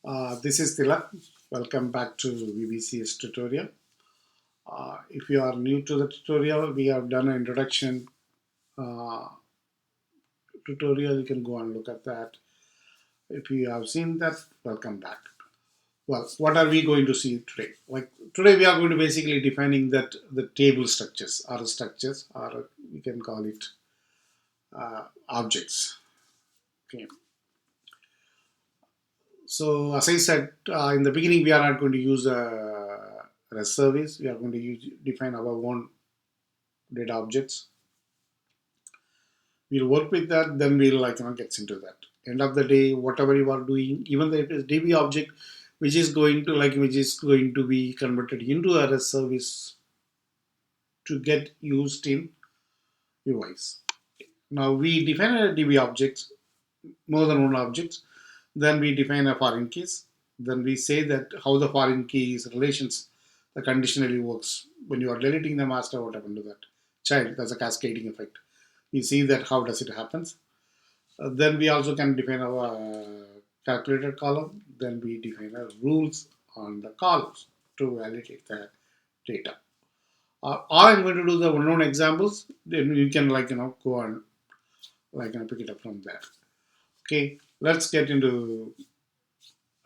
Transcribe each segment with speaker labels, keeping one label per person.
Speaker 1: This is Tilak. Welcome back to VBCS tutorial. If you are new to the tutorial, we have done an introduction uh, tutorial. You can go and look at that. If you have seen that, welcome back. Well, what are we going to see today? Like today, we are going to basically defining that the table structures, or we can call it objects. Okay. So as I said in the beginning, we are not going to use a REST service. We are going to define our own data objects. We'll work with that. Then we'll gets into that. End of the day, whatever you are doing, even though it is DB object, which is going to be converted into a REST service to get used in UIs. Now we define a DB object, more than one object. Then we define a foreign keys. Then we say that how the foreign keys relations the conditionally works. When you are deleting the master, what happened to that child? That's a cascading effect. We see that how does it happens. Then we also can define our calculator column. Then we define our rules on the columns to validate the data. Or I'm going to do the unknown examples. Then you can go and pick it up from there. Okay, let's get into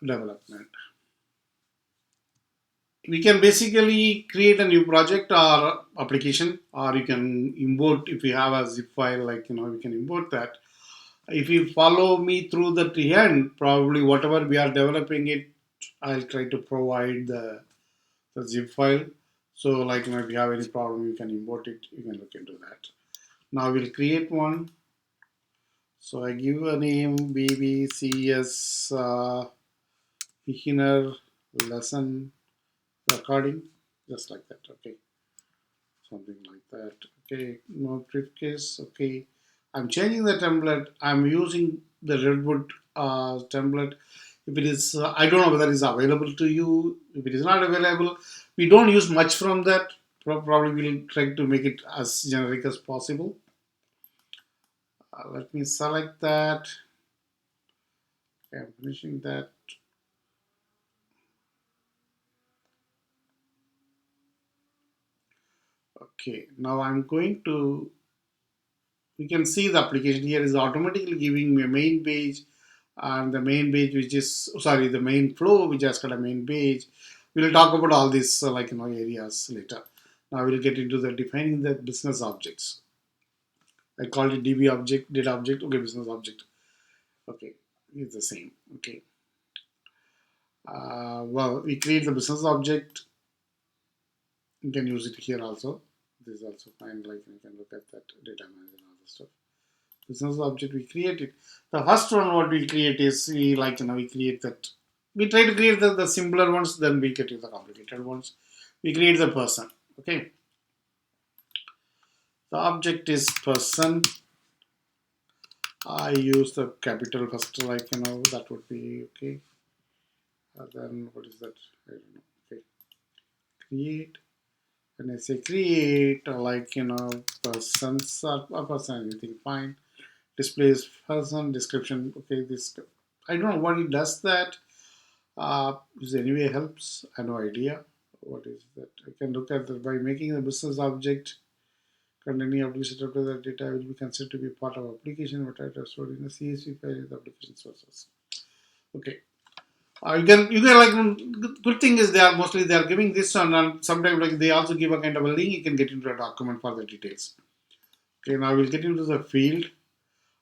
Speaker 1: development. We can basically create a new project or application, or you can import if you have a zip file, we can import that. If you follow me through the end, probably whatever we are developing it, I'll try to provide the zip file. So if you have any problem, you can import it, you can look into that. Now we'll create one. So I give a name VBCS beginner lesson recording, just like that. Okay, something like that. Okay, no briefcase. Okay, I'm changing the template. I'm using the Redwood template. If it is, I don't know whether it's available to you. If it is not available, we don't use much from that. Probably we'll try to make it as generic as possible. Let me select that. Okay, I'm finishing that. Okay, now I'm going to, you can see the application here is automatically giving me a main page, and the main page which is, sorry, the main flow which has got a main page. We'll talk about all these areas later. Now we'll get into the defining the business objects. I called it DB object, data object, okay, business object. Okay, it's the same. Okay. Well, we create the business object. You can use it here also. This is also fine. You can look at that data manager and all the stuff. Business object we created. The first one what we create is we create that. We try to create the simpler ones, then we get to the complicated ones. We create the person. Okay. The object is person. I use the capital first, that would be okay. Then what is that? I don't know. Okay. Create. When I say create, persons or a person, anything fine. Displays person, description. Okay, this, I don't know what it does that. This anyway helps. I have no idea. What is that? I can look at that by making the business object containing application set up to the data will be considered to be part of application, but I have stored in a CSV file in the application sources. Okay. Good thing is they are giving this one, and sometimes they also give a kind of a link you can get into a document for the details. Okay, now we'll get into the field,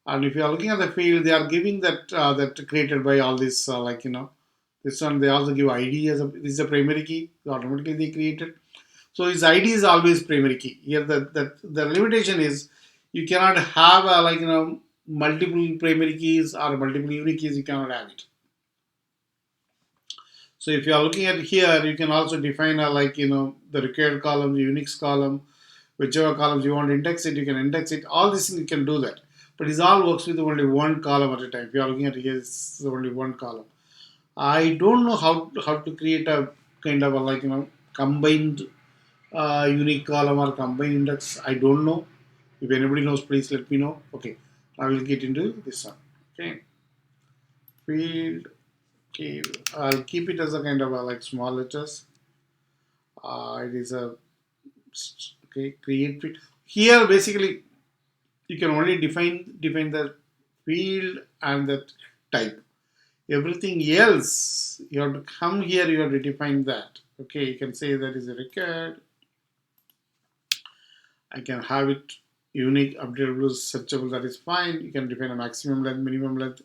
Speaker 1: and if you are looking at the field, they are giving that that created by all this this one. They also give ID as this is a primary key, automatically they created. So its ID is always primary key. Here the limitation is you cannot have multiple primary keys or multiple unique keys. You cannot have it. So if you are looking at here, you can also define the required column, the Unix column, whichever columns you want to index it, you can index it. All these things you can do that. But it all works with only one column at a time. If you are looking at here, it's only one column. I don't know how to create a kind of a combined unique column or combined index. I don't know. If anybody knows, please let me know. Okay, I will get into this one. Okay, field Okay, I'll keep it as a kind of a like small letters. It is a okay create field. Here basically you can only define the field and the type. Everything else you have to come here. You have to define that. Okay, you can say that is a record. I can have it unique, updatable, searchable. That is fine. You can define a maximum length, minimum length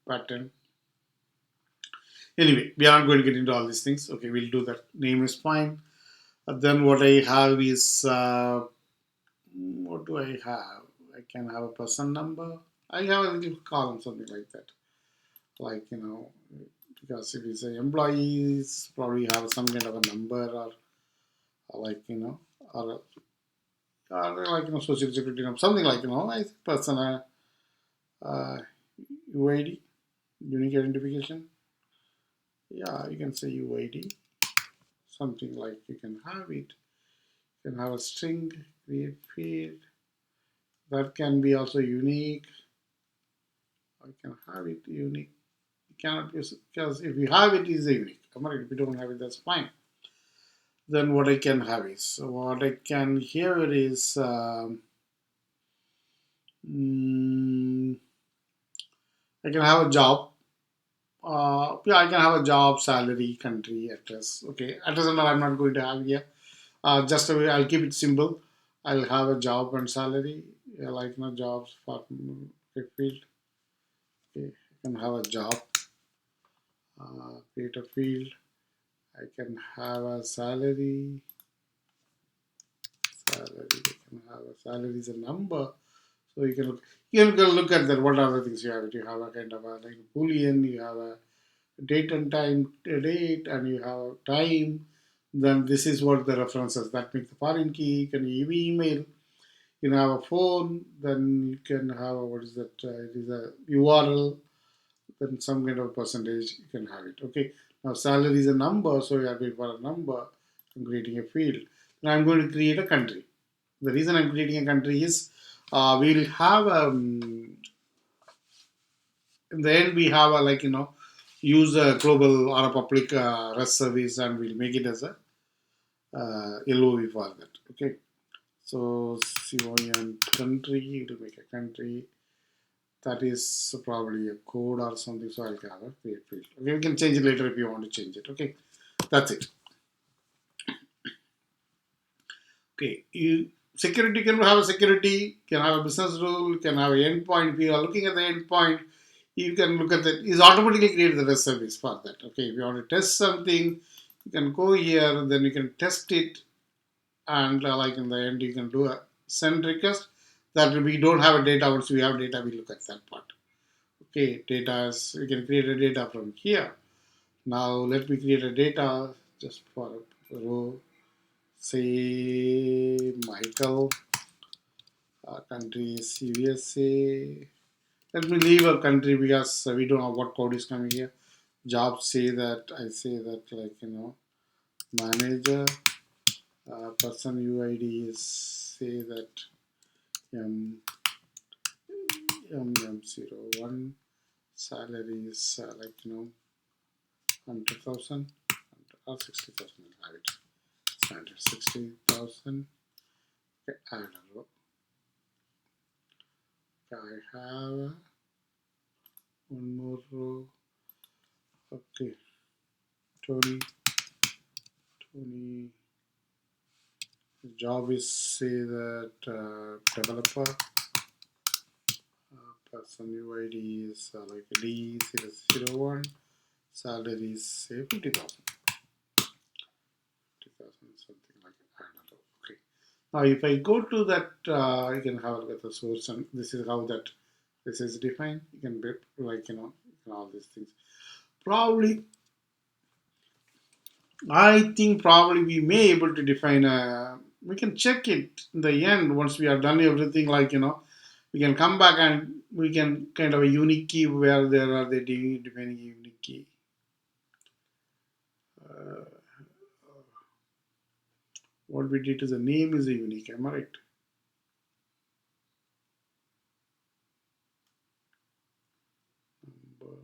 Speaker 1: pattern. Anyway, we are not going to get into all these things. Okay, we'll do that. Name is fine. Then what I have is what do I have? I can have a person number. I have a little column, something like that. Like because if it's an employees, probably have some kind of a number or like or like social security number, something like I think person uh, UID, unique identification. Yeah, you can say UID, something like you can have it. You can have a string, create field. That can be also unique. I can have it unique. You cannot use it because if you have it, it is unique. If you don't have it, that's fine. Then what I can have is what I can here is mm, I can have a job. Yeah, I can have a job, salary, country, address. Okay, address and all I'm not going to have here. Just a way, I'll keep it simple. I'll have a job and salary, yeah, like jobs for field. Okay, I can have a job, create a field. I can have a salary. Salary. I can have a salary is a number. So you can look at that. What other things you have? You have a kind of a like boolean. You have a date and time date, and you have time. Then this is what the references that make the foreign key. You can email. You can have a phone. Then you can have what is that? It is a URL. Then some kind of percentage you can have it. Okay. Now salary is a number, so you have it for a number. I'm creating a field. Now I'm going to create a country. The reason I'm creating a country is we'll have in the end we have a use a global or a public REST service and we'll make it as a LOV for that. Okay, so CON country, it will make a country that is probably a code or something. So I'll have a create field. Okay, we can change it later if you want to change it. Okay, that's it. Okay, you security can have a security, can have a business rule, can have an endpoint. If you are looking at the endpoint, you can look at that. It's automatically create the REST service for that. Okay, if you want to test something, you can go here, then you can test it, and like in the end, you can do a send request. That we don't have a data. Once we have data, we look at that part. Okay, data is we can create a data from here. Now let me create a data just for a row. Say Michael. Country is USA. Let me leave a country because we don't know what code is coming here. Job say that I say that manager person UID is say that M M01 salary is 100,000 or 60,000. I'll have it. Standard 60,000. Okay, I don't know. I have one more row. Okay, Tony. Tony. The job is say that developer. Person UID is like D001. Salary is say 50,000. 50,000 something like that. I don't know. Okay. Now if I go to that, you can have a look at the source, and this is how that this is defined. You can be all these things. Probably I think probably we may able to define a. We can check it in the end once we are done everything. We can come back and we can kind of a unique key where there are they defining a unique key. Uh, what we did is the name is a unique. Am I right? Number.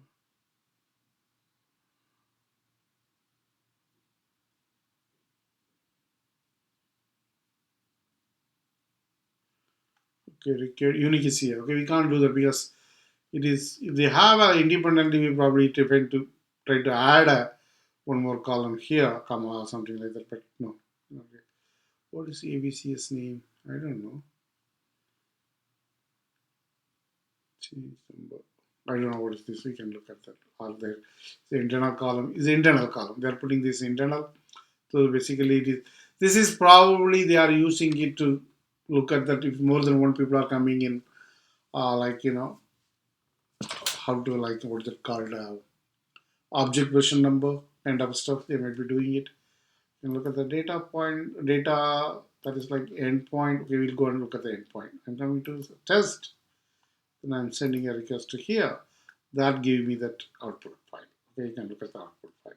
Speaker 1: Okay, required unique is here. Okay, we can't do that because it is, if they have a independently, we probably try to add one more column here, comma or something like that. But no. Okay. What is ABCS name? I don't know. Change number. I don't know what is this. We can look at that. All there. The internal column is the internal column. They are putting this internal. So basically, it is. This is probably they are using it to look at that if more than one people are coming in, like how to like what's it called, object version number kind of stuff. They might be doing it. And look at the data that is like endpoint. We will go and look at the endpoint. I'm coming to the test. Then I'm sending a request to here. That gave me that output file. Okay, you can look at the output file.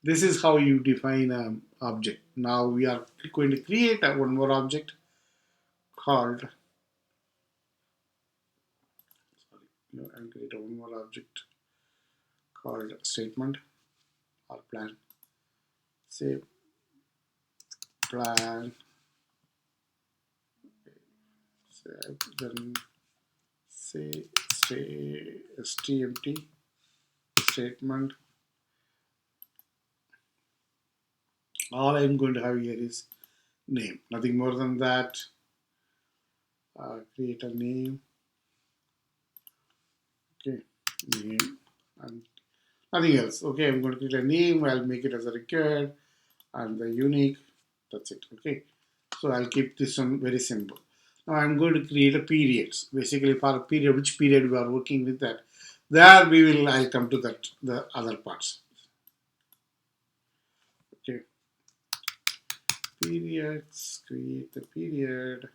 Speaker 1: This is how you define an object. Now we are going to create one more object called, and create one more object called statement or plan. Say plan, then say stmt statement. All I'm going to have here is name, nothing more than that. Create a name. Okay, name and nothing else. Okay, I'm going to create a name. I'll make it as a required and the unique. That's it. Okay, so I'll keep this one very simple. Now I'm going to create a periods. Basically, for a period, which period we are working with that. There we will. I'll come to that. The other parts. Okay, periods. Create the period.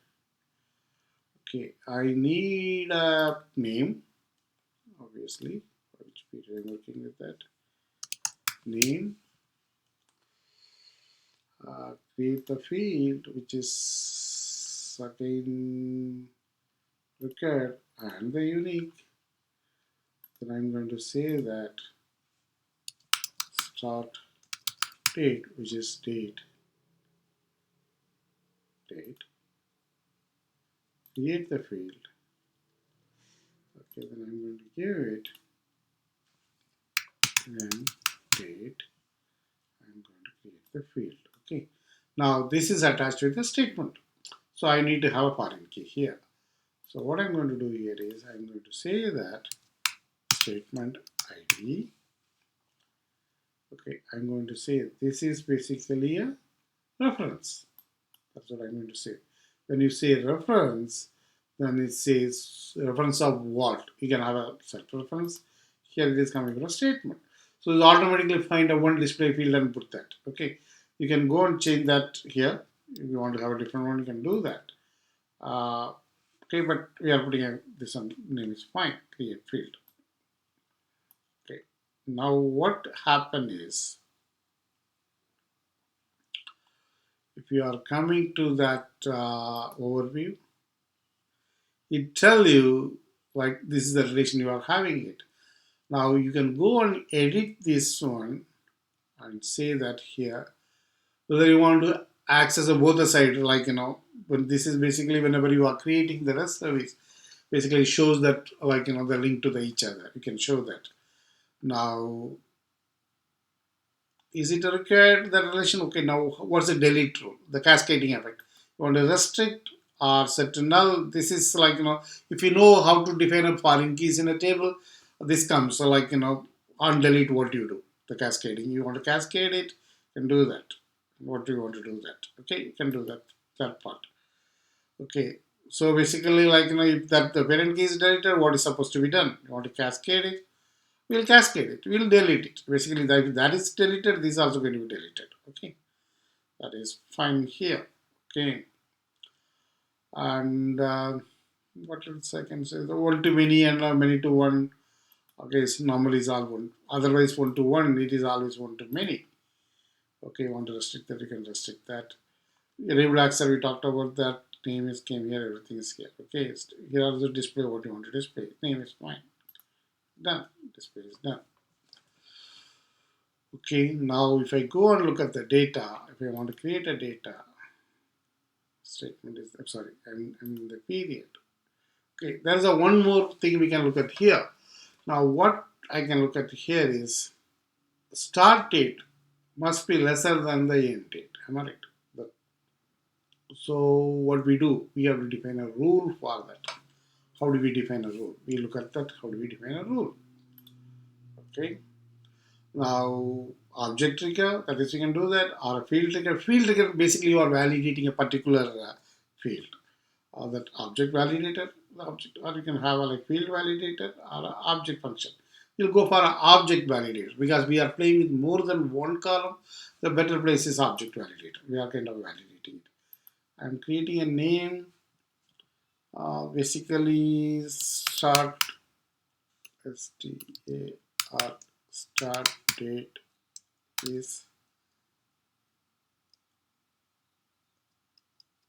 Speaker 1: Okay, I need a name. Obviously, which period I'm working with that. Name. Create the field which is again required and the unique. Then I'm going to say that start date, which is date. Create the field. Okay, then I'm going to give it then date. I'm going to create the field. Okay. Now this is attached with the statement. So I need to have a foreign key here. So what I'm going to do here is I'm going to say that statement ID. Okay, I'm going to say this is basically a reference. That's what I'm going to say. When you say reference, then it says reference of what? You can have a set reference. Here it is coming from a statement. So you automatically find a one display field and put that. Okay, you can go and change that here. If you want to have a different one, you can do that. Okay, but we are putting this one name is fine. Create field. Okay, now what happened is, if you are coming to that overview, it tell you like this is the relation you are having it. Now you can go and edit this one and say that here whether you want to access both the side, like when this is basically whenever you are creating the REST service, basically it shows that like the link to the each other. You can show that. Now is it required the relation? Okay, now what's the delete rule? The cascading effect. You want to restrict or set to null. This is like if you know how to define a foreign keys in a table, this comes. So like on delete, what do you do? The cascading. You want to cascade it, you can do that. What do you want to do that? Okay, you can do that part. Okay. So basically, like if that the parent key is deleted, what is supposed to be done? You want to cascade it, we'll cascade it, we'll delete it. Basically, that is deleted, this is also going to be deleted. Okay, that is fine here. Okay, and what else I can say? The one to many and many to one. Okay, so normally is all one. Otherwise, one to one, it is always one to many. Okay, want to restrict that, you can restrict that. Enable access, we talked about that. Name is came here, everything is here. Okay, here are the display what you want to display. Name is fine. Done. Display is done. Okay, now if I go and look at the data, if I want to create a data, statement is, I'm sorry, I'm in the period. Okay, there's a one more thing we can look at here. Now what I can look at here is start date must be lesser than the end date. Am I right? But, so what we do, we have to define a rule for that. How do we define a rule? We look at that. How do we define a rule? Okay. Now object trigger, that is you can do that, or a field trigger. Field trigger basically you are validating a particular field. Or that object validator, the object, or you can have a like field validator or an object function. You'll go for an object validator because we are playing with more than one column. The better place is object validator. We are kind of validating it. I'm creating a name. Basically, start STAR start date is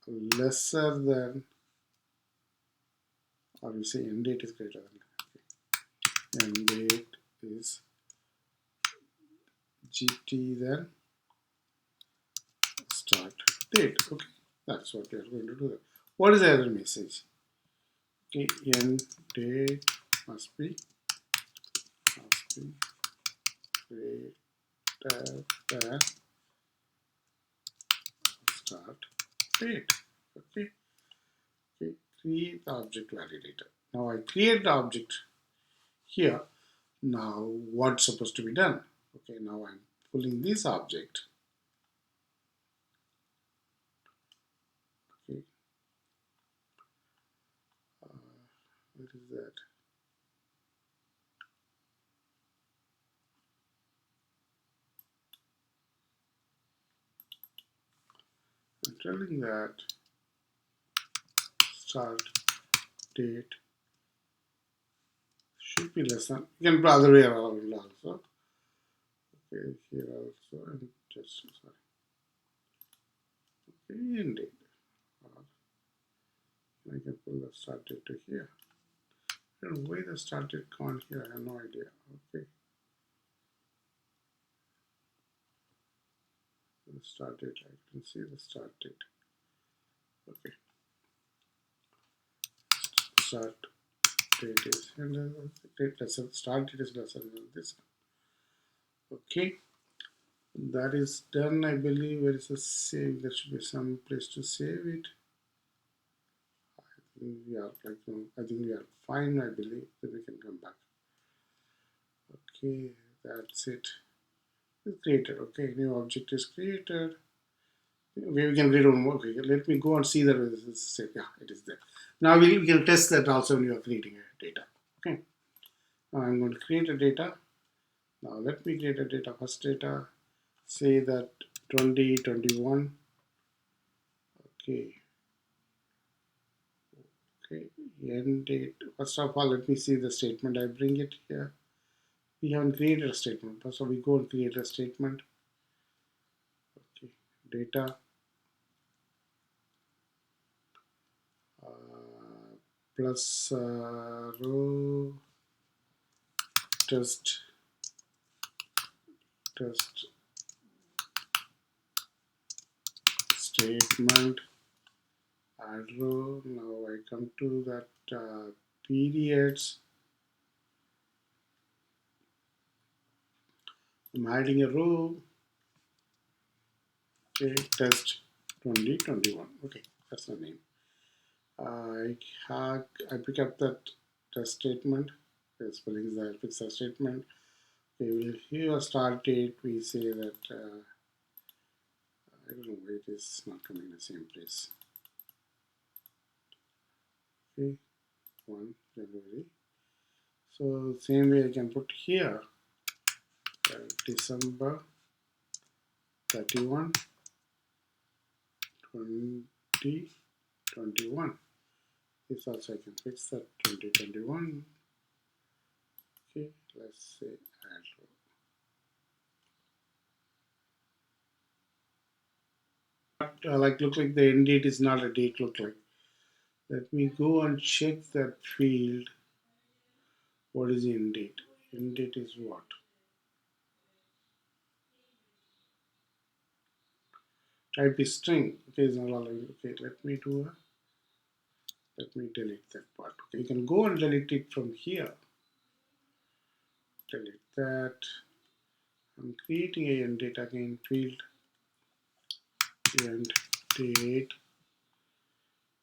Speaker 1: lesser than, or we say end date is greater than. End date is GT than start date. Okay, that's what we are going to do. What is the other message? Okay, end date must be greater than start date. Okay, okay, create the object validator. Now I create the object here. Now what's supposed to be done? Okay, now I'm pulling this object. Okay, what is that? I'm telling that start date should be less than. You can put other way around also. Okay, here also, and just sorry. Okay, end date. I can pull the start date to here. I don't know why the start date gone here. I have no idea. Okay, the start date. I can see the start date. Okay, start date is and date lesser. Start date is lesser than this. Okay, that is done. I believe. Where is the save? There should be some place to save it. I think we are like I think we are fine. I believe then we can come back. Okay, that's it. It's created. Okay, new object is created. We can read on. Okay, let me go and see that it is safe. Yeah, it is there. Now we can test that also when you are creating a data. Okay. Now I'm going to create a data. Now let me create a data. First data. Say that 2021. Okay. Okay. End date. First of all, let me see the statement. I bring it here. We haven't created a statement. So we go and create a statement. Okay. Data. Plus row test statement add row. Now I come to that periods. I'm adding a row. Okay, test 2021. Okay, that's the name. I pick up that test statement. The spelling is there. Fix the statement. Okay, we'll here start date. We say that I don't know why it is not coming in the same place. Okay, 1 January. So same way I can put here December 31 2021. This also I can fix that 2021. Okay, let's say add row. Like look like the end date is not a date look like. Let me go and check that field. What is the end date? End date is what? Type is string. Okay, it's not allowing. Okay, let me delete that part. Okay, you can go and delete it from here. Delete that. I'm creating a end date again field end date.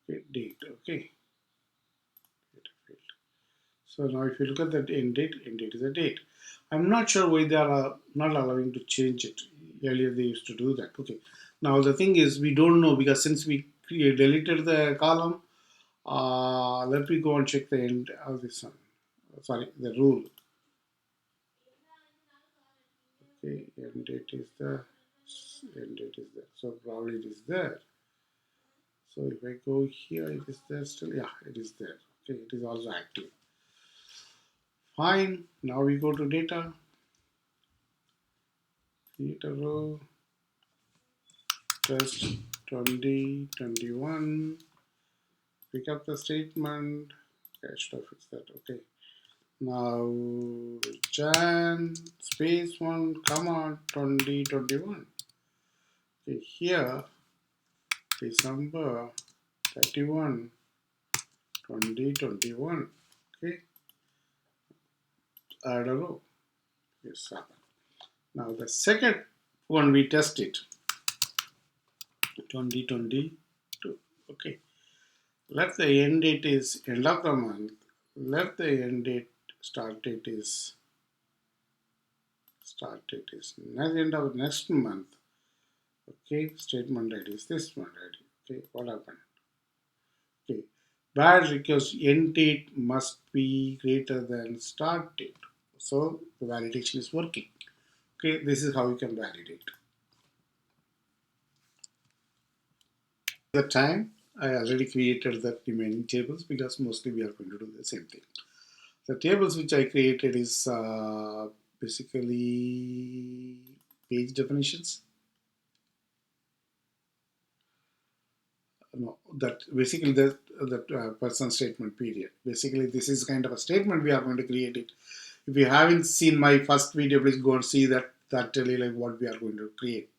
Speaker 1: Okay, date. Okay. So now if you look at that end date is a date. I'm not sure why they are not allowing to change it. Earlier they used to do that. Okay. Now the thing is we don't know because since we deleted the column, let me go and check the end of this one. Sorry, the rule. Okay, end date is there. End date is there. So probably it is there. So if I go here, it is there still. Yeah, it is there. Okay, it is also active. Fine. Now we go to data. Create a row. Test 2021. Pick up the statement. Okay, should have fixed that. Okay. Now Jan space 1 comma 2021. Okay, here December 31 2021. Okay, add a row. Yes, happened. Now the second one we test it 2022. Okay, let the end date is end of the month. Let the end date start date is not end of next month. Okay, statement ID is this one ID. Okay, what happened? Okay, bad because end date must be greater than start date. So the validation is working. Okay, this is how you can validate. The time I already created the remaining tables because mostly we are going to do the same thing. The tables which I created is basically page definitions. No, that basically that person statement period. Basically, this is kind of a statement we are going to create it. If you haven't seen my first video, please go and see that. That tell you like what we are going to create.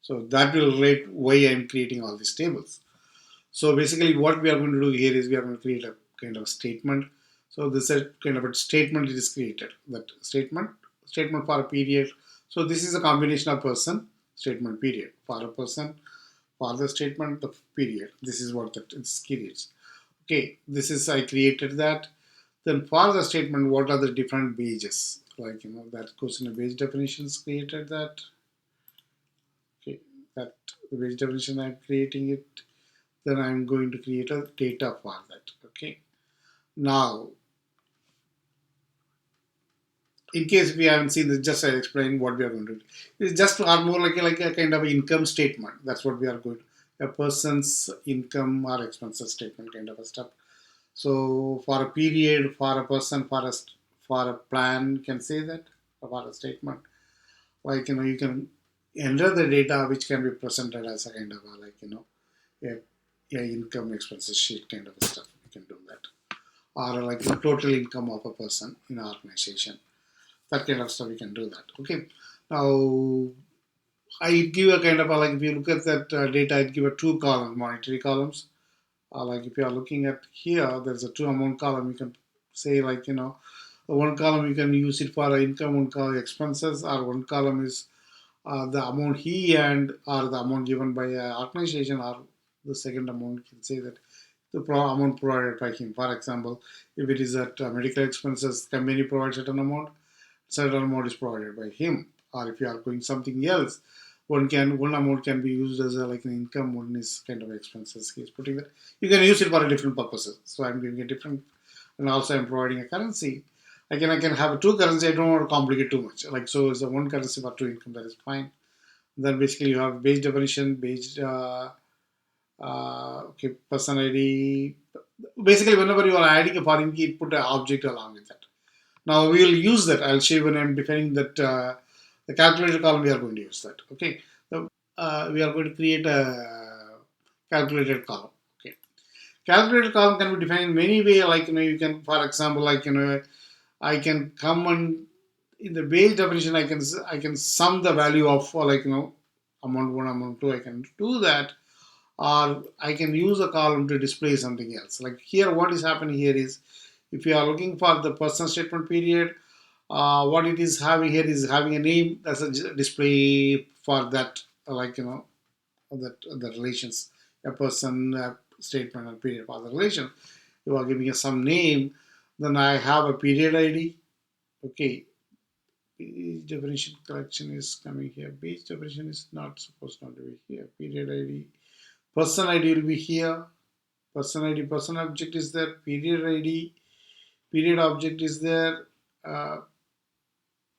Speaker 1: So that will rate why I am creating all these tables. So basically, what we are going to do here is we are going to create a kind of statement. So this is kind of a statement it is created. That statement for a period. So this is a combination of person statement period for a person for the statement the period. This is what that is creates. Okay, this is I created that. Then for the statement, what are the different pages? Like that goes in a page definitions created that. Okay, that the page definition I'm creating it. Then I'm going to create a data for that. Okay. Now, in case we haven't seen this, just I explain what we are going to do. It's just are more like a kind of income statement. That's what we are going to. A person's income or expenses statement kind of a stuff. So for a period, for a person, for a plan, you can say that for a statement. Like you can enter the data which can be presented as a kind of a a income expenses sheet kind of a stuff. You can do that, or like the total income of a person in an organization. That kind of stuff you can do that. Okay. Now I give a kind of a, like if you look at that data, I give a two column monetary columns. Like if you are looking at here, there's a two amount column. You can say like one column you can use it for income, one column expenses, or one column is the amount he earned or the amount given by an organization, or the second amount you can say that the amount provided by him. For example, if it is at medical expenses, company provides certain amount is provided by him. Or if you are going something else, one amount can be used as like an income, one is kind of expenses. He's putting that. You can use it for different purposes. So I'm giving a different, and also I'm providing a currency. I can have two currency. I don't want to complicate too much. Like so, is a one currency for two income. That is fine. Then basically you have base definition, base okay, person ID. Basically, whenever you are adding a foreign key, put an object along with that. Now we will use that. I'll show you when I'm defining that the calculator column. We are going to use that. Okay. So, we are going to create a calculated column. Okay. Calculated column can be defined in many ways. Like you can, for example, like I can come and in the base definition, I can sum the value of like amount 1, amount 2, I can do that, or I can use a column to display something else. Like here, what is happening here is, if you are looking for the person statement period, what it is having here is having a name as a display for that, the relations, a person, statement, and period for the relation. You are giving us some name, then I have a period ID. Okay, page definition collection is coming here. Page definition is not supposed not to be here. Period ID, person ID will be here. Person ID, person object is there. Period ID, period object is there.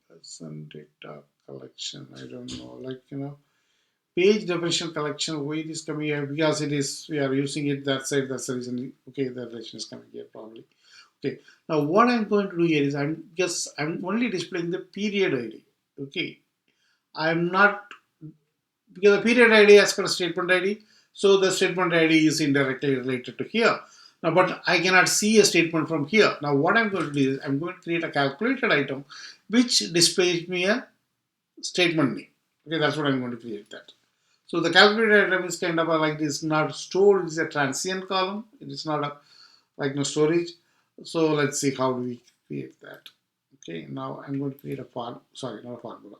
Speaker 1: Person data collection, I don't know, page definition collection, why it is coming here, because it is, we are using it that side, that's the reason. Okay, the relation is coming here probably. Okay, now what I'm going to do here is, I'm only displaying the period ID. Okay, I'm not, because the period ID as per statement ID, so the statement ID is indirectly related to here. Now, but I cannot see a statement from here. Now, what I'm going to do is, I'm going to create a calculated item which displays me a statement name. Okay, that's what I'm going to create that. So the calculated item is kind of like this, not stored, it's a transient column. It is not a no storage. So let's see how do we create that. Okay, now I'm going to create a form. Sorry, not a formula.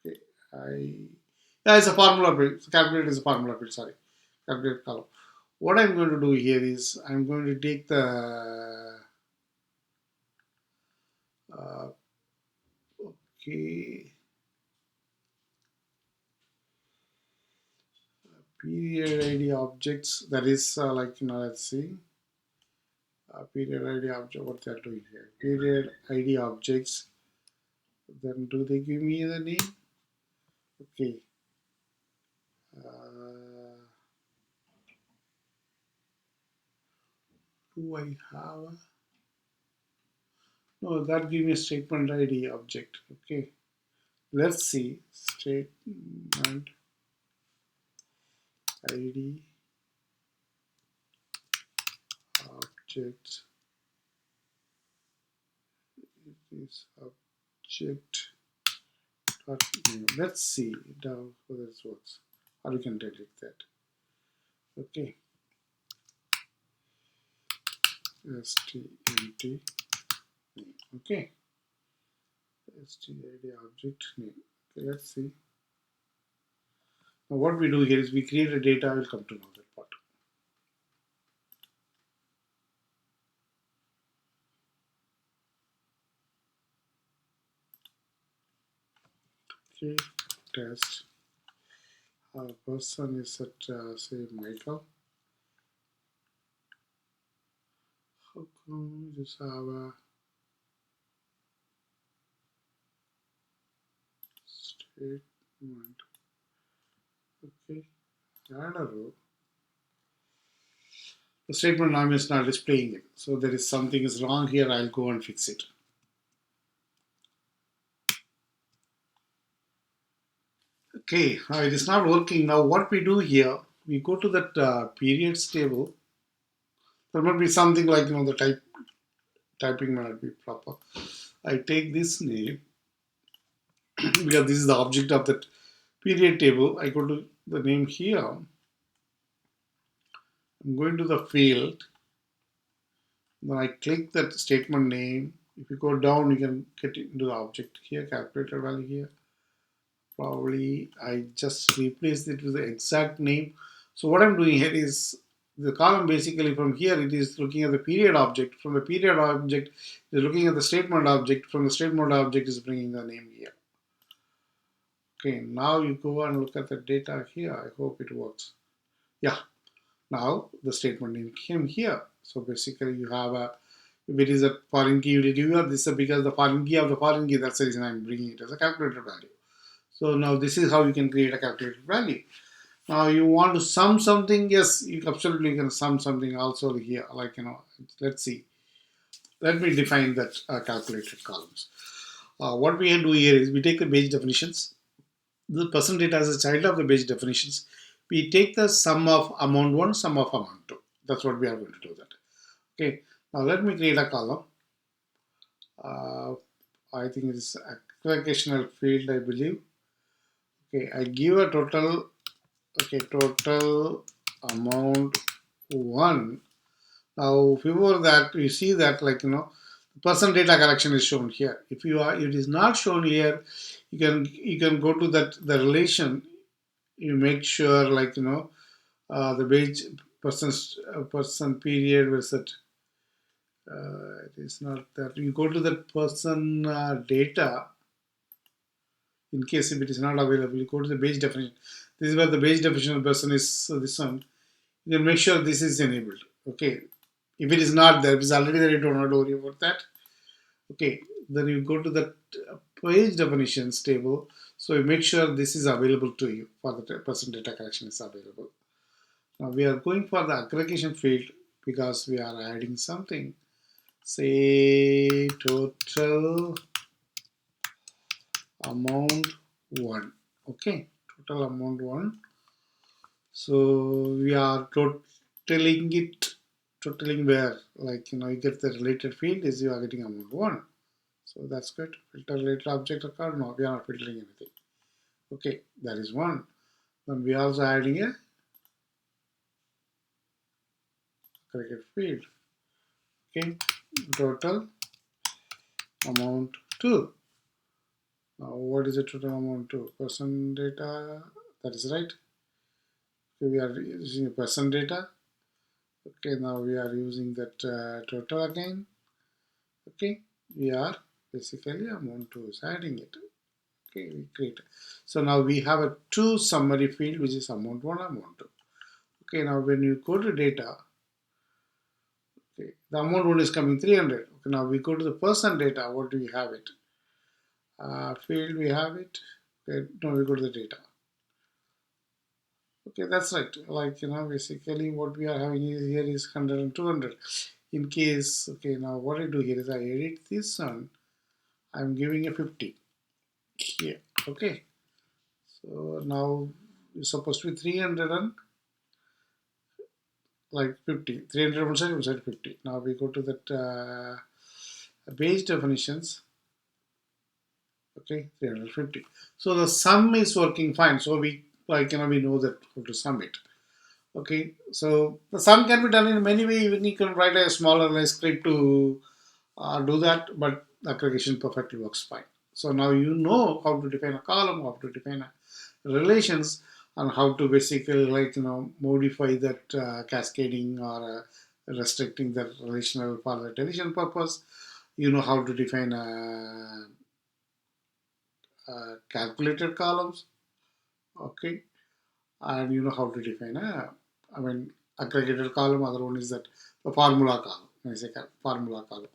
Speaker 1: Okay, it's a formula build. Calculate is a formula build. Sorry, calculate column. What I'm going to do here is, I'm going to take the okay, period ID objects. That is let's see. Period ID object, what they are doing here. Period ID objects. Then do they give me the name? Okay. Do I have? No, that give me a statement ID object. Okay. Let's see. Statement ID object. It is object. Let's see whether this works. Or you can delete that. Okay. stmt name. Okay. stid object name. Okay, let's see. Now what we do here is, we create a data. I will come to know that part. Okay, test. Person is at say Michael. How come we just have a statement? Okay, add a row. The statement name is not displaying it, so there is something is wrong here. I'll go and fix it. Okay, now it is not working. Now what we do here, we go to that periods table. There might be something like the typing may not be proper. I take this name because this is the object of that period table. I go to the name here. I'm going to the field. Then I click that statement name. If you go down, you can get into the object here, calculator value here. Probably I just replace it with the exact name. So what I'm doing here is, the column basically from here, it is looking at the period object. From the period object, it is looking at the statement object. From the statement object is bringing the name here. Okay, now you go and look at the data here. I hope it works. Yeah, now the statement name came here. So basically you have if it is a foreign key reviewer, this is because the foreign key of the foreign key, that's the reason I'm bringing it as a calculated value. So now this is how you can create a calculated value. Now you want to sum something, yes, you absolutely can sum something also here, let's see. Let me define that calculated columns. What we can do here is, we take the base definitions. The person data as a child of the base definitions. We take the sum of amount 1, sum of amount 2. That's what we are going to do that. Okay. Now let me create a column I think it is aggregational field, I believe. Okay, I give a total. Okay, total amount 1. Now before that, you see that, like, person data collection is shown here. If it is not shown here, you can go to the relation. You make sure, like, the wage person period versus it is not that. You go to that person data. In case if it is not available, you go to the base definition. This is where the base definition of person is this one. You can make sure this is enabled. Okay. If it is not there, if it's already there, you don't have to worry about that. Okay. Then you go to the page definitions table. So you make sure this is available to you for the person data collection is available. Now we are going for the aggregation field because we are adding something. Say total amount 1. Okay. Total amount 1. So we are totaling it, totaling where, like, you get the related field is you are getting amount 1. So that's good. Filter related object record. No, we are not filtering anything. Okay, that is 1. Then we are also adding a aggregate field. Okay, total amount 2. Now what is the total amount 2? Person data. That is right. Okay, we are using person data. Okay, now we are using that total again. Okay, we are basically amount 2 is adding it. Okay, we create. So now we have a 2 summary field which is amount 1, amount 2. Okay, now when you go to data, okay, the amount 1 is coming 300. Okay, now we go to the person data. What do we have it? Field we have it. Okay, now we go to the data. Okay, that's right. Like, basically what we are having here is 100 and 200. In case, okay, now what I do here is I edit this one. I'm giving a 50 here. Okay, so now it's supposed to be 300 and like 50. 300 one side 50. Now we go to that base definitions. Okay, 350. So the sum is working fine. So we, like, we know that how to sum it. Okay, so the sum can be done in many ways. Even you can write a smaller script to do that, but the aggregation perfectly works fine. So now you know how to define a column, how to define a relations, and how to basically, like, modify that cascading or restricting the relational for the deletion purpose. You know how to define calculated columns. Okay, and you know how to define aggregated column. Other one is that the formula column. When I say formula column.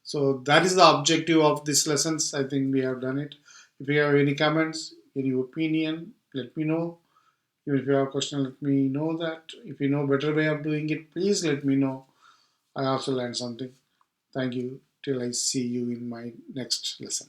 Speaker 1: So that is the objective of this lessons. I think we have done it. If you have any comments, any opinion, let me know. Even if you have a question, let me know that. If you know better way of doing it, please let me know. I also learned something. Thank you. Till I see you in my next lesson.